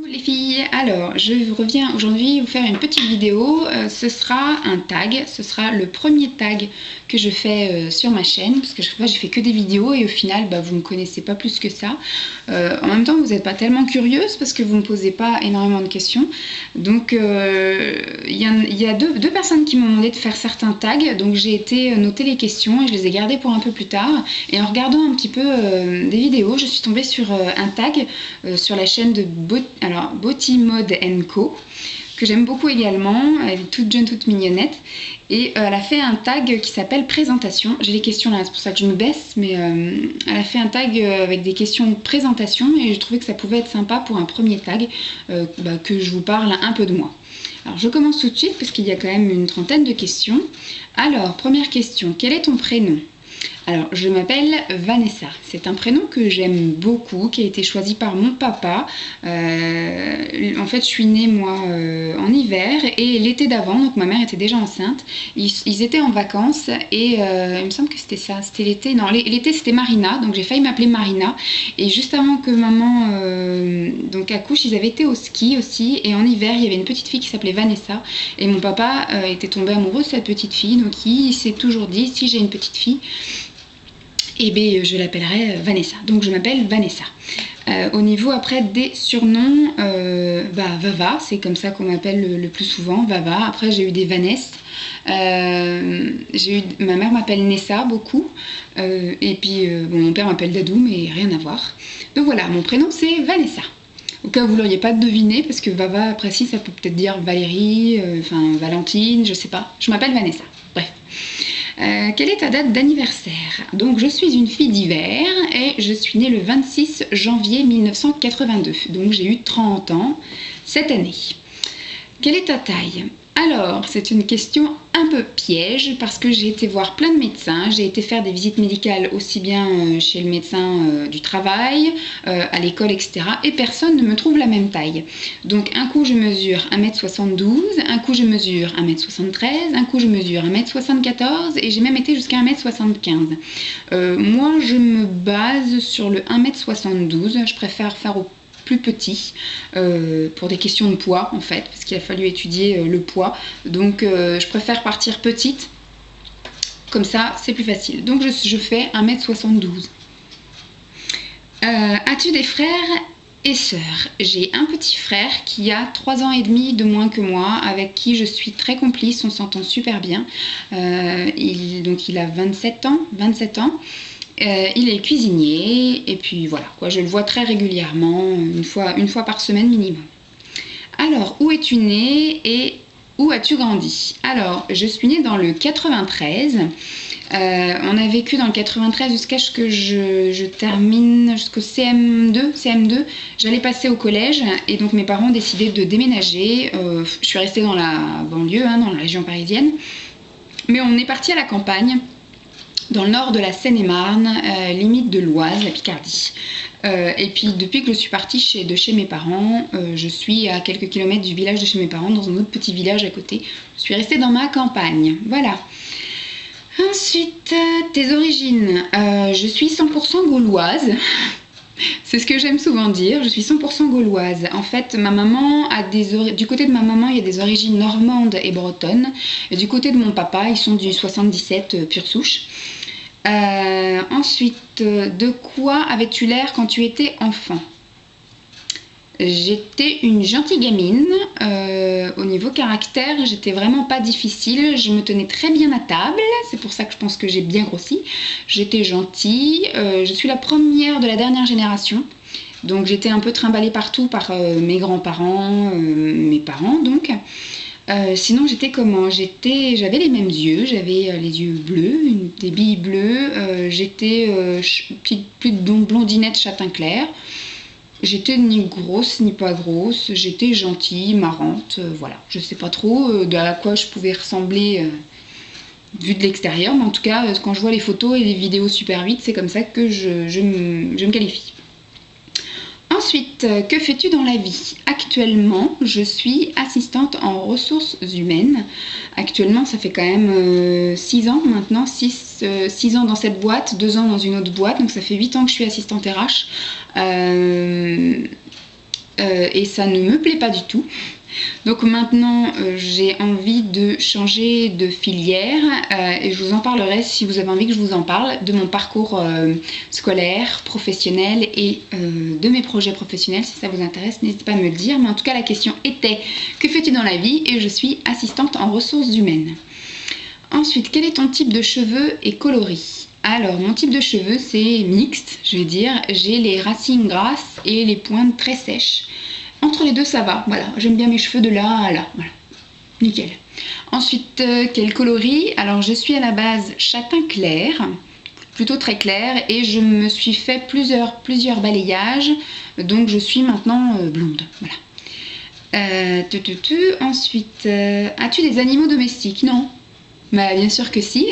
Les filles, alors je reviens aujourd'hui vous faire une petite vidéo, ce sera un tag, ce sera le premier tag que je fais sur ma chaîne, parce que chaque fois j'ai fait que des vidéos et au final vous ne me connaissez pas plus que ça. En même temps vous n'êtes pas tellement curieuse parce que vous ne me posez pas énormément de questions, donc il y a deux personnes qui m'ont demandé de faire certains tags, donc j'ai été noter les questions et je les ai gardées pour un peu plus tard, et en regardant un petit peu des vidéos, je suis tombée sur un tag sur la chaîne de Beauty Mode Co, que j'aime beaucoup également. Elle est toute jeune, toute mignonnette, et elle a fait un tag qui s'appelle présentation. J'ai les questions là, c'est pour ça que je me baisse, mais elle a fait un tag avec des questions de présentation et je trouvais que ça pouvait être sympa pour un premier tag, que je vous parle un peu de moi. Alors je commence tout de suite parce qu'il y a quand même une trentaine de questions. Alors première question, quel est ton prénom ? Alors, je m'appelle Vanessa. C'est un prénom que j'aime beaucoup, qui a été choisi par mon papa. En fait, je suis née, moi, en hiver, et l'été d'avant, donc ma mère était déjà enceinte. Ils étaient en vacances, et il me semble que c'était ça, c'était l'été. Non, l'été, c'était Marina, donc j'ai failli m'appeler Marina. Et juste avant que maman donc accouche, ils avaient été au ski aussi, et en hiver, il y avait une petite fille qui s'appelait Vanessa. Et mon papa était tombé amoureux de cette petite fille, donc il s'est toujours dit, si j'ai une petite fille, et bien je l'appellerai Vanessa. Donc je m'appelle Vanessa. Au niveau après des surnoms, Vava, c'est comme ça qu'on m'appelle le plus souvent, Vava. Après j'ai eu des Vanessa. Ma mère m'appelle Nessa beaucoup. Et puis mon père m'appelle Dadou, mais rien à voir. Donc voilà, mon prénom c'est Vanessa. Au cas où vous ne l'auriez pas deviné, parce que Vava, après si, ça peut peut-être dire Valérie, Valentine, je sais pas. Je m'appelle Vanessa. Bref. Quelle est ta date d'anniversaire ? Donc je suis une fille d'hiver et je suis née le 26 janvier 1982. Donc j'ai eu 30 ans cette année. Quelle est ta taille ? Alors, c'est une question un peu piège parce que j'ai été voir plein de médecins, j'ai été faire des visites médicales aussi bien chez le médecin du travail, à l'école, etc. Et personne ne me trouve la même taille. Donc un coup je mesure 1m72, un coup je mesure 1m73, un coup je mesure 1m74 et j'ai même été jusqu'à 1m75. Moi je me base sur le 1m72, je préfère faire au plus petit pour des questions de poids en fait, parce qu'il a fallu étudier le poids, donc je préfère partir petite, comme ça c'est plus facile. Donc je fais 1m72. As-tu des frères et sœurs ? J'ai un petit frère qui a 3 ans et demi de moins que moi, avec qui je suis très complice, on s'entend super bien. Il a 27 ans. Il est cuisinier et puis voilà quoi, je le vois très régulièrement, une fois par semaine minimum. Alors, où es-tu née et où as-tu grandi ? Alors, je suis née dans le 93. On a vécu dans le 93 jusqu'à ce que je termine jusqu'au CM2. J'allais passer au collège et donc mes parents ont décidé de déménager. Je suis restée dans la banlieue, dans la région parisienne. Mais on est parti à la campagne, dans le nord de la Seine-et-Marne, limite de l'Oise, la Picardie. Et puis depuis que je suis partie de chez mes parents, je suis à quelques kilomètres du village de chez mes parents, dans un autre petit village à côté. Je suis restée dans ma campagne, voilà. Ensuite, tes origines. Je suis 100% gauloise. C'est ce que j'aime souvent dire, je suis 100% gauloise. En fait, ma maman du côté de ma maman, il y a des origines normandes et bretonnes. Et du côté de mon papa, ils sont du 77 pure souche. Ensuite, de quoi avais-tu l'air quand tu étais enfant ? J'étais une gentille gamine. Au niveau caractère, j'étais vraiment pas difficile. Je me tenais très bien à table. C'est pour ça que je pense que j'ai bien grossi. J'étais gentille. Je suis la première de la dernière génération. Donc j'étais un peu trimballée partout par mes grands-parents, mes parents donc. Sinon j'étais comment ? J'avais les mêmes yeux, j'avais les yeux bleus, des billes bleues. J'étais plus blondinette châtain clair. J'étais ni grosse ni pas grosse, j'étais gentille, marrante, voilà. Je sais pas trop à quoi je pouvais ressembler vu de l'extérieur, mais en tout cas, quand je vois les photos et les vidéos super vite, c'est comme ça que je me qualifie. Ensuite, que fais-tu dans la vie ? Actuellement, je suis assistante en ressources humaines. Actuellement, ça fait quand même 6 ans maintenant, 6 ans dans cette boîte, 2 ans dans une autre boîte, donc ça fait 8 ans que je suis assistante RH. et ça ne me plaît pas du tout. Donc maintenant j'ai envie de changer de filière et je vous en parlerai si vous avez envie que je vous en parle de mon parcours scolaire, professionnel et de mes projets professionnels. Si ça vous intéresse, n'hésitez pas à me le dire. Mais en tout cas la question était: que fais-tu dans la vie? Et je suis assistante en ressources humaines. Ensuite, quel est ton type de cheveux et coloris? Alors, mon type de cheveux, c'est mixte, je vais dire. J'ai les racines grasses et les pointes très sèches. Entre les deux, ça va. Voilà, j'aime bien mes cheveux de là à là. Voilà, nickel. Ensuite, quel coloris? Alors, je suis à la base châtain clair, plutôt très clair, et je me suis fait plusieurs balayages. Donc, je suis maintenant blonde. Voilà. Ensuite, as-tu des animaux domestiques? Non. Bah, bien sûr que si.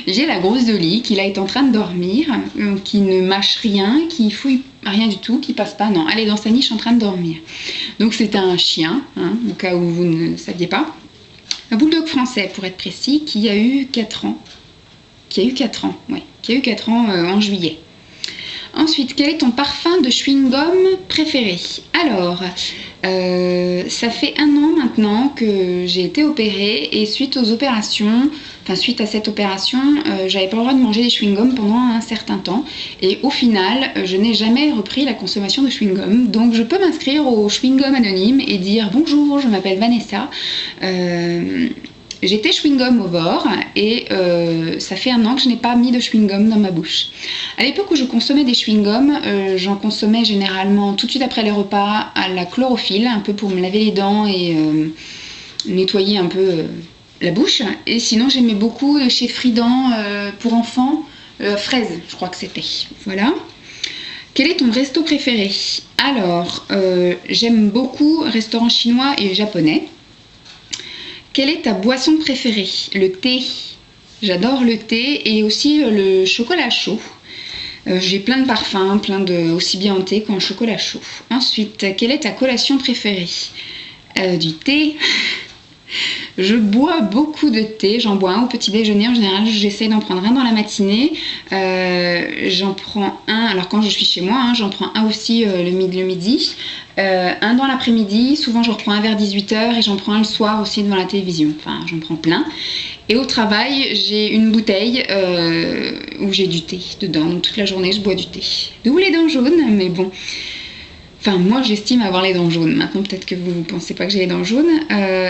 J'ai la grosse Dolly qui là est en train de dormir, qui ne mâche rien, qui fouille rien du tout, qui passe pas. Non, elle est dans sa niche en train de dormir. Donc c'est un chien, hein, au cas où vous ne saviez pas. Un bulldog français pour être précis, qui a eu 4 ans. Qui a eu 4 ans, ouais. Qui a eu 4 ans en juillet. Ensuite, quel est ton parfum de chewing-gum préféré? Alors, ça fait 1 an maintenant que j'ai été opérée et suite à cette opération, j'avais pas le droit de manger des chewing-gums pendant un certain temps et au final, je n'ai jamais repris la consommation de chewing-gum. Donc, je peux m'inscrire au chewing-gum anonyme et dire: bonjour, je m'appelle Vanessa. J'étais chewing-gum au bord et ça fait 1 an que je n'ai pas mis de chewing-gum dans ma bouche. À l'époque où je consommais des chewing-gums, j'en consommais généralement tout de suite après les repas à la chlorophylle, un peu pour me laver les dents et nettoyer un peu la bouche. Et sinon j'aimais beaucoup chez Fridan pour enfants, fraise, je crois que c'était. Voilà. Quel est ton resto préféré? Alors, j'aime beaucoup restaurant chinois et japonais. Quelle est ta boisson préférée? Le thé. J'adore le thé et aussi le chocolat chaud. J'ai plein de parfums, aussi bien en thé qu'en chocolat chaud. Ensuite, quelle est ta collation préférée? Du thé. Je bois beaucoup de thé, j'en bois un au petit déjeuner en général, j'essaie d'en prendre un dans la matinée, j'en prends un, alors quand je suis chez moi, hein, j'en prends un aussi le midi, un dans l'après-midi, souvent je reprends un vers 18h et j'en prends un le soir aussi devant la télévision, enfin j'en prends plein. Et au travail, j'ai une bouteille où j'ai du thé dedans, donc toute la journée je bois du thé. D'où les dents jaunes, mais bon... Enfin, moi, j'estime avoir les dents jaunes. Maintenant, peut-être que vous ne pensez pas que j'ai les dents jaunes.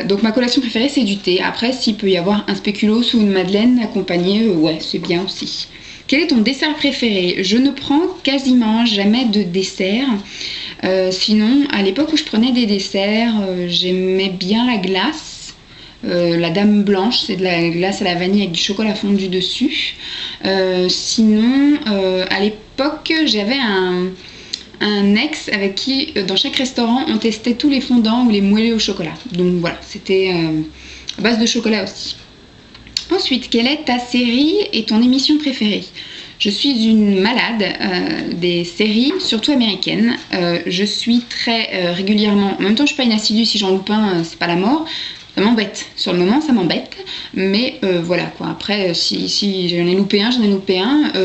Donc, ma collation préférée, c'est du thé. Après, s'il peut y avoir un spéculoos ou une madeleine accompagnée, ouais, c'est bien aussi. Quel est ton dessert préféré? Je ne prends quasiment jamais de dessert. Sinon, à l'époque où je prenais des desserts, j'aimais bien la glace. La dame blanche, c'est de la glace à la vanille avec du chocolat fondu dessus. Sinon, à l'époque, j'avais un ex avec qui, dans chaque restaurant, on testait tous les fondants ou les moelleux au chocolat. Donc voilà, c'était à base de chocolat aussi. Ensuite, quelle est ta série et ton émission préférée? Je suis une malade des séries, surtout américaines. Je suis très régulièrement... En même temps, je suis pas une assidue, si j'en loupe un, c'est pas la mort. Ça m'embête. Sur le moment, ça m'embête. Mais voilà, quoi. Après, si j'en ai loupé un,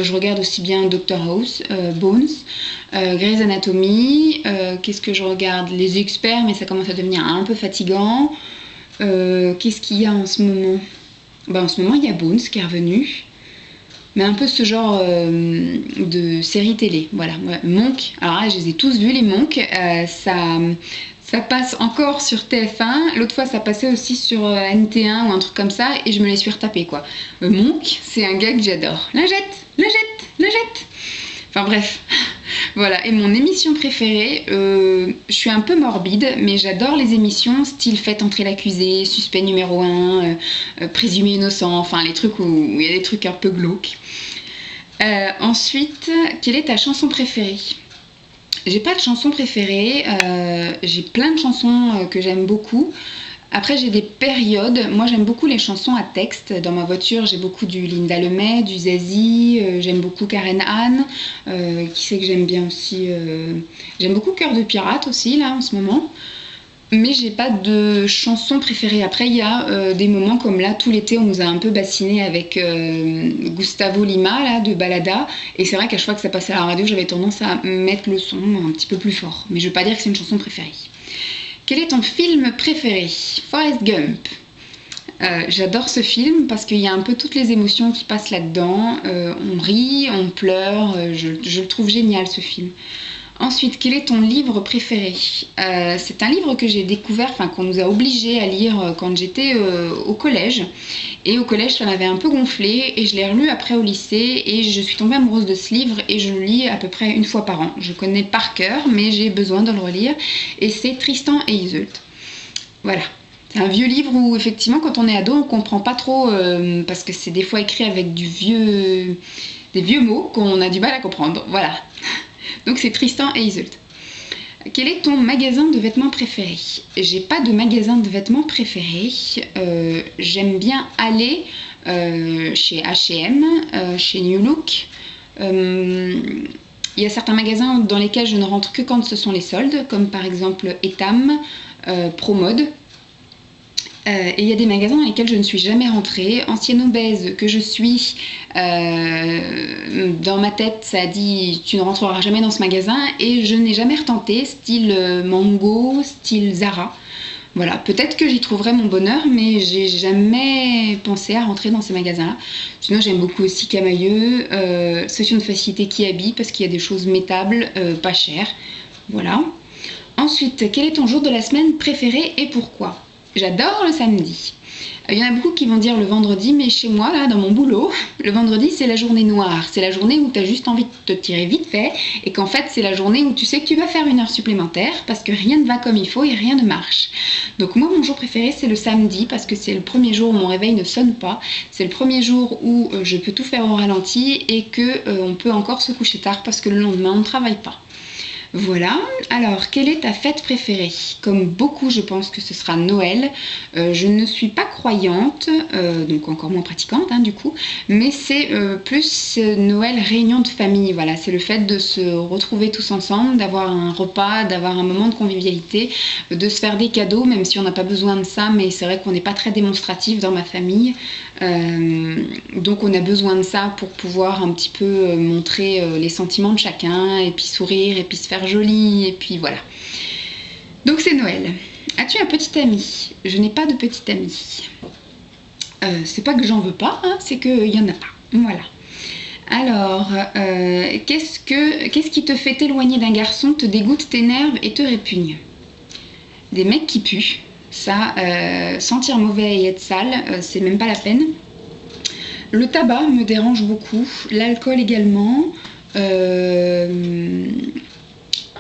je regarde aussi bien Dr House, Bones, Grey's Anatomy. Qu'est-ce que je regarde? Les experts, mais ça commence à devenir un peu fatigant. Qu'est-ce qu'il y a en ce moment? En ce moment, il y a Bones qui est revenu. Mais un peu ce genre de série télé. Voilà. Monk. Alors là, je les ai tous vus, les Monk. Ça passe encore sur TF1, l'autre fois ça passait aussi sur NT1 ou un truc comme ça et je me les suis retapés quoi. Monk, c'est un gars que j'adore. La jette. Enfin bref, voilà. Et mon émission préférée, je suis un peu morbide, mais j'adore les émissions style Faites entrer l'accusé, Suspect numéro 1, Présumé innocent, enfin les trucs où il y a des trucs un peu glauques. Ensuite, quelle est ta chanson préférée? J'ai pas de chanson préférée, j'ai plein de chansons que j'aime beaucoup. Après j'ai des périodes, moi j'aime beaucoup les chansons à texte. Dans ma voiture j'ai beaucoup du Linda Lemay, du Zazie, j'aime beaucoup Karen Anne, qui c'est que j'aime bien aussi, j'aime beaucoup Cœur de pirate aussi là en ce moment. Mais j'ai pas de chanson préférée. Après, il y a des moments comme là, tout l'été, on nous a un peu bassiné avec Gustavo Lima, là, de Balada. Et c'est vrai qu'à chaque fois que ça passait à la radio, j'avais tendance à mettre le son un petit peu plus fort. Mais je veux pas dire que c'est une chanson préférée. Quel est ton film préféré? Forrest Gump. J'adore ce film parce qu'il y a un peu toutes les émotions qui passent là-dedans. On rit, on pleure. Je le trouve génial, ce film. Ensuite, quel est ton livre préféré? C'est un livre que j'ai découvert, enfin qu'on nous a obligés à lire quand j'étais au collège. Et au collège, ça m'avait un peu gonflé et je l'ai relu après au lycée et je suis tombée amoureuse de ce livre et je le lis à peu près une fois par an. Je connais par cœur, mais j'ai besoin de le relire et c'est Tristan et Isolde. Voilà. C'est un vieux livre où effectivement quand on est ado on comprend pas trop parce que c'est des fois écrit avec des vieux mots qu'on a du mal à comprendre. Voilà. Donc c'est Tristan et Isolde. Quel est ton magasin de vêtements préféré? J'ai pas de magasin de vêtements préféré. J'aime bien aller chez H&M, chez New Look. Il y a certains magasins dans lesquels je ne rentre que quand ce sont les soldes, comme par exemple Etam, Promode. Et il y a des magasins dans lesquels je ne suis jamais rentrée. Ancienne obèse que je suis, dans ma tête ça a dit tu ne rentreras jamais dans ce magasin et je n'ai jamais retenté, style Mango, style Zara. Voilà, peut-être que j'y trouverai mon bonheur, mais j'ai jamais pensé à rentrer dans ces magasins-là. Sinon j'aime beaucoup aussi Camailleux, Solution de facilité Kiabi parce qu'il y a des choses métables, pas chères. Voilà. Ensuite, quel est ton jour de la semaine préféré et pourquoi? J'adore le samedi. Il y en a beaucoup qui vont dire le vendredi, mais chez moi, là, dans mon boulot, le vendredi, c'est la journée noire. C'est la journée où tu as juste envie de te tirer vite fait et qu'en fait, c'est la journée où tu sais que tu vas faire une heure supplémentaire parce que rien ne va comme il faut et rien ne marche. Donc moi, mon jour préféré, c'est le samedi parce que c'est le premier jour où mon réveil ne sonne pas. C'est le premier jour où je peux tout faire au ralenti et qu'on peut encore se coucher tard parce que le lendemain, on ne travaille pas. Voilà, alors quelle est ta fête préférée? Comme beaucoup, je pense que ce sera Noël. Je ne suis pas croyante, donc encore moins pratiquante hein, du coup, mais c'est plus Noël réunion de famille. Voilà, c'est le fait de se retrouver tous ensemble, d'avoir un repas, d'avoir un moment de convivialité, de se faire des cadeaux, même si on n'a pas besoin de ça, mais c'est vrai qu'on n'est pas très démonstratif dans ma famille. Donc on a besoin de ça pour pouvoir un petit peu montrer les sentiments de chacun, et puis sourire, et puis se faire joli, et puis voilà. Donc c'est Noël. As-tu un petit ami? Je n'ai pas de petit ami. C'est pas que j'en veux pas, hein, c'est qu'il n'y en a pas. Voilà. Alors, qu'est-ce qui te fait t'éloigner d'un garçon, te dégoûte, t'énerve et te répugne? Des mecs qui puent. Ça, sentir mauvais et être sale, c'est même pas la peine. Le tabac me dérange beaucoup, l'alcool également.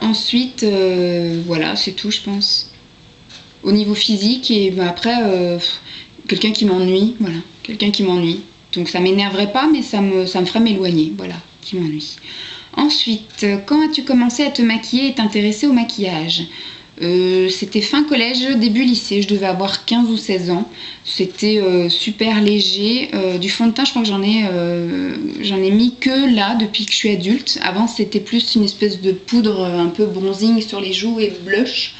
Ensuite, voilà, c'est tout, je pense. Au niveau physique, et bah, après, quelqu'un qui m'ennuie, voilà, quelqu'un qui m'ennuie. Donc ça m'énerverait pas, mais ça me ferait m'éloigner, voilà, qui m'ennuie. Ensuite, quand as-tu commencé à te maquiller et t'intéresser au maquillage? C'était fin collège, début lycée, je devais avoir 15 ou 16 ans. C'était super léger. Du fond de teint, je crois que j'en ai mis que là depuis que je suis adulte. Avant, c'était plus une espèce de poudre un peu bronzing sur les joues et blush.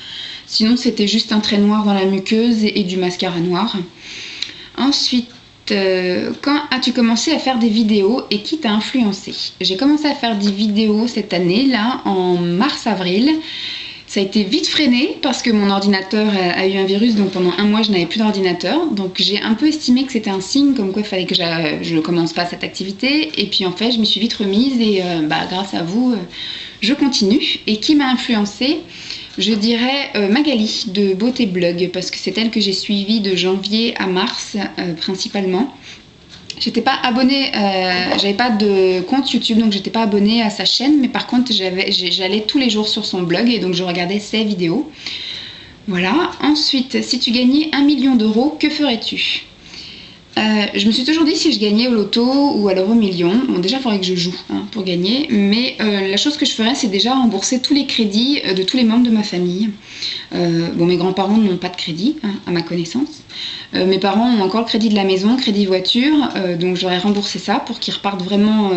Sinon, c'était juste un trait noir dans la muqueuse et du mascara noir. Ensuite, quand as-tu commencé à faire des vidéos et qui t'a influencé? J'ai commencé à faire des vidéos cette année, là, en mars-avril. Ça a été vite freiné parce que mon ordinateur a eu un virus, donc pendant un mois je n'avais plus d'ordinateur. Donc j'ai un peu estimé que c'était un signe comme quoi il fallait que je ne commence pas cette activité. Et puis en fait je m'y suis vite remise et grâce à vous je continue. Et qui m'a influencée? Je dirais Magali de Beauté Blog parce que c'est elle que j'ai suivie de janvier à mars principalement. J'étais pas abonnée, j'avais pas de compte YouTube, donc j'étais pas abonnée à sa chaîne, mais par contre j'allais tous les jours sur son blog et donc je regardais ses vidéos. Voilà. Ensuite, si tu gagnais 1 million d'euros, que ferais-tu? Je me suis toujours dit si je gagnais au loto ou à l'euro million, bon déjà il faudrait que je joue pour gagner, mais la chose que je ferais c'est déjà rembourser tous les crédits de tous les membres de ma famille. Bon, mes grands-parents n'ont pas de crédit à ma connaissance, mes parents ont encore le crédit de la maison, crédit voiture, donc j'aurais remboursé ça pour qu'ils repartent vraiment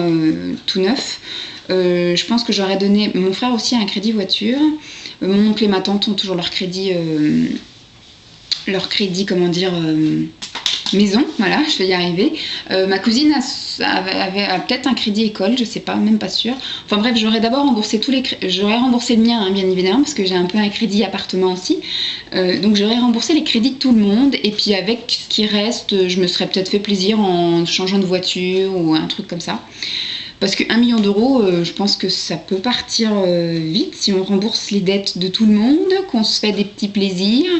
tout neuf. Je pense que j'aurais donné, mon frère aussi a un crédit voiture, mon oncle et ma tante ont toujours leur crédit comment dire, maison, voilà, je vais y arriver. Ma cousine a peut-être un crédit école, je sais pas, même pas sûre. Enfin bref, j'aurais d'abord remboursé j'aurais remboursé le mien, bien évidemment, parce que j'ai un peu un crédit appartement aussi. Donc j'aurais remboursé les crédits de tout le monde, et puis avec ce qui reste, je me serais peut-être fait plaisir en changeant de voiture ou un truc comme ça. Parce que 1 million d'euros, je pense que ça peut partir vite si on rembourse les dettes de tout le monde, qu'on se fait des petits plaisirs.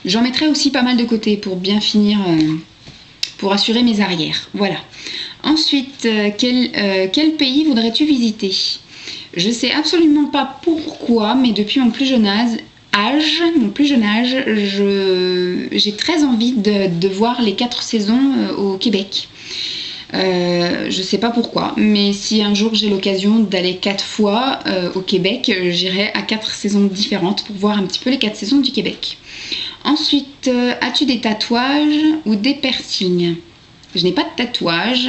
J'en mettrai aussi pas mal de côté pour bien finir, pour assurer mes arrières. Voilà. Ensuite, quel pays voudrais-tu visiter? Je sais absolument pas pourquoi, mais depuis mon plus jeune âge, j'ai très envie de voir les 4 saisons au Québec. Je sais pas pourquoi, mais si un jour j'ai l'occasion d'aller 4 fois au Québec, j'irai à 4 saisons différentes pour voir un petit peu les 4 saisons du Québec. Ensuite, as-tu des tatouages ou des piercings? Je n'ai pas de tatouage.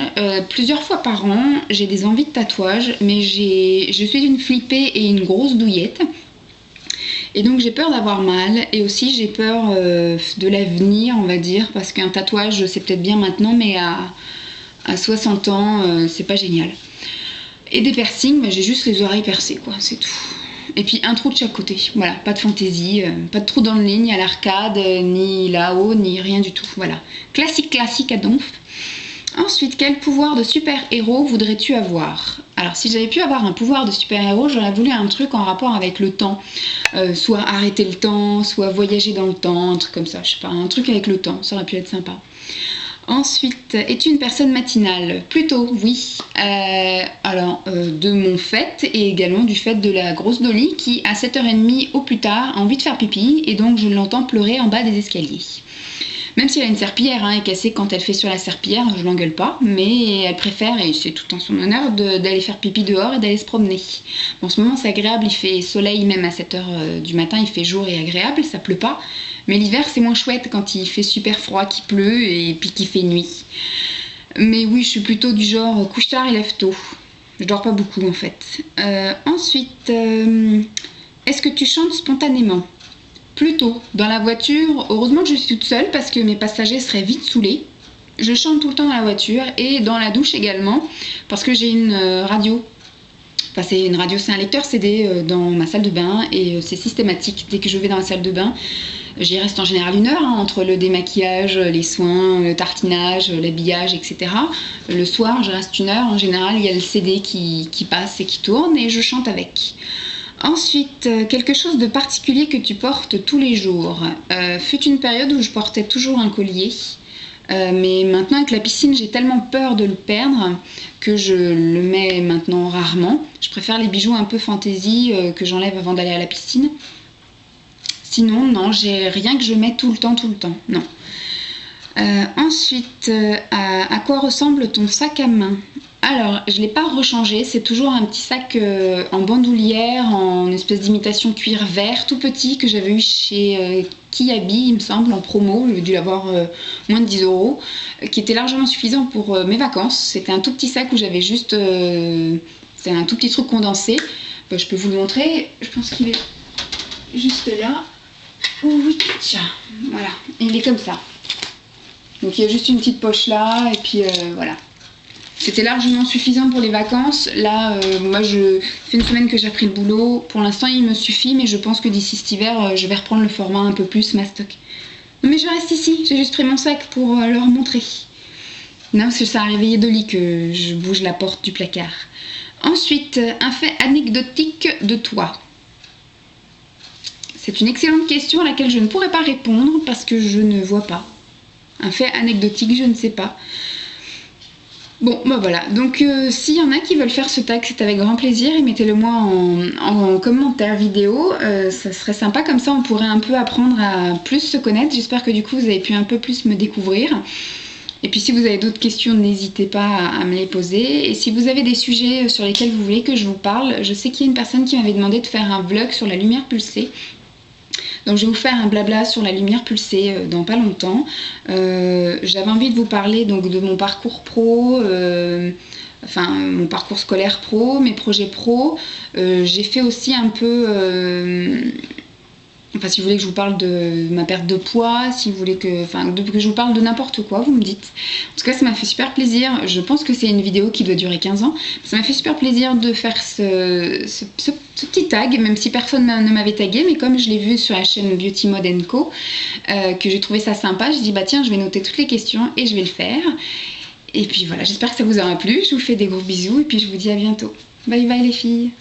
Plusieurs fois par an, j'ai des envies de tatouage, mais je suis une flippée et une grosse douillette. Et donc j'ai peur d'avoir mal, et aussi j'ai peur de l'avenir, on va dire, parce qu'un tatouage c'est peut-être bien maintenant, mais à 60 ans, c'est pas génial. Et des piercings, bah, j'ai juste les oreilles percées, quoi, c'est tout. Et puis un trou de chaque côté, voilà, pas de fantaisie, pas de trou dans le nez, ni à l'arcade, ni là-haut, ni rien du tout, voilà. Classique à donf. Ensuite, quel pouvoir de super-héros voudrais-tu avoir? Alors, si j'avais pu avoir un pouvoir de super-héros, j'aurais voulu un truc en rapport avec le temps. Soit arrêter le temps, soit voyager dans le temps, un truc comme ça, je sais pas, un truc avec le temps, ça aurait pu être sympa. Ensuite, es-tu une personne matinale? Plutôt, oui. De mon fait et également du fait de la grosse Dolly qui, à 7h30 au plus tard, a envie de faire pipi et donc je l'entends pleurer en bas des escaliers. Même si elle a une serpillière et qu'elle sait quand elle fait sur la serpillière, je l'engueule pas, mais elle préfère, et c'est tout en son honneur, d'aller faire pipi dehors et d'aller se promener. Bon, en ce moment c'est agréable, il fait soleil même à 7h du matin, il fait jour et agréable, ça pleut pas. Mais l'hiver c'est moins chouette quand il fait super froid, qu'il pleut et puis qu'il fait nuit. Mais oui, je suis plutôt du genre couche tard et lève tôt. Je dors pas beaucoup en fait. Ensuite, est-ce que tu chantes spontanément? Plutôt. Dans la voiture, heureusement que je suis toute seule parce que mes passagers seraient vite saoulés. Je chante tout le temps dans la voiture et dans la douche également parce que j'ai une radio. Enfin, c'est une radio, c'est un lecteur CD dans ma salle de bain et c'est systématique. Dès que je vais dans la salle de bain, j'y reste en général 1 heure entre le démaquillage, les soins, le tartinage, l'habillage, etc. Le soir, je reste 1 heure. En général, il y a le CD qui passe et qui tourne et je chante avec. Ensuite, quelque chose de particulier que tu portes tous les jours. Fut une période où je portais toujours un collier. Mais maintenant avec la piscine j'ai tellement peur de le perdre que je le mets maintenant rarement. Je préfère les bijoux un peu fantaisie que j'enlève avant d'aller à la piscine. Sinon non, j'ai rien que je mets tout le temps, non. Ensuite, à quoi ressemble ton sac à main? Alors, je ne l'ai pas rechangé, c'est toujours un petit sac en bandoulière, en espèce d'imitation cuir vert, tout petit, que j'avais eu chez Kiabi, il me semble, en promo, j'ai dû l'avoir moins de 10 €, qui était largement suffisant pour mes vacances. C'était un tout petit sac où j'avais juste... c'est un tout petit truc condensé. Je peux vous le montrer, je pense qu'il est juste là. Oui, tiens, voilà, il est comme ça. Donc il y a juste une petite poche là, et puis voilà. C'était largement suffisant pour les vacances. Là, moi, je fais 1 semaine que j'ai repris le boulot. Pour l'instant, il me suffit, mais je pense que d'ici cet hiver, je vais reprendre le format un peu plus mastoc. Non, mais je reste ici. J'ai juste pris mon sac pour leur montrer. Non, parce que ça a réveillé Dolly que je bouge la porte du placard. Ensuite, un fait anecdotique de toi. C'est une excellente question à laquelle je ne pourrais pas répondre parce que je ne vois pas. Un fait anecdotique, je ne sais pas. Bon, bah voilà, donc s'il y en a qui veulent faire ce tag, c'est avec grand plaisir, et mettez-le moi en commentaire vidéo, ça serait sympa, comme ça on pourrait un peu apprendre à plus se connaître. J'espère que du coup vous avez pu un peu plus me découvrir. Et puis si vous avez d'autres questions, n'hésitez pas à me les poser. Et si vous avez des sujets sur lesquels vous voulez que je vous parle, je sais qu'il y a une personne qui m'avait demandé de faire un vlog sur la lumière pulsée. Donc je vais vous faire un blabla sur la lumière pulsée dans pas longtemps. J'avais envie de vous parler donc de mon parcours pro, enfin mon parcours scolaire pro, mes projets pro. J'ai fait aussi un peu... Enfin, si vous voulez que je vous parle de ma perte de poids, si vous voulez que je vous parle de n'importe quoi, vous me dites. En tout cas, ça m'a fait super plaisir. Je pense que c'est une vidéo qui doit durer 15 ans. Ça m'a fait super plaisir de faire ce petit tag, même si personne ne m'avait tagué, mais comme je l'ai vu sur la chaîne Beauty Mode Co, que j'ai trouvé ça sympa, j'ai dit bah tiens, je vais noter toutes les questions et je vais le faire. Et puis voilà, j'espère que ça vous aura plu. Je vous fais des gros bisous et puis je vous dis à bientôt. Bye bye les filles.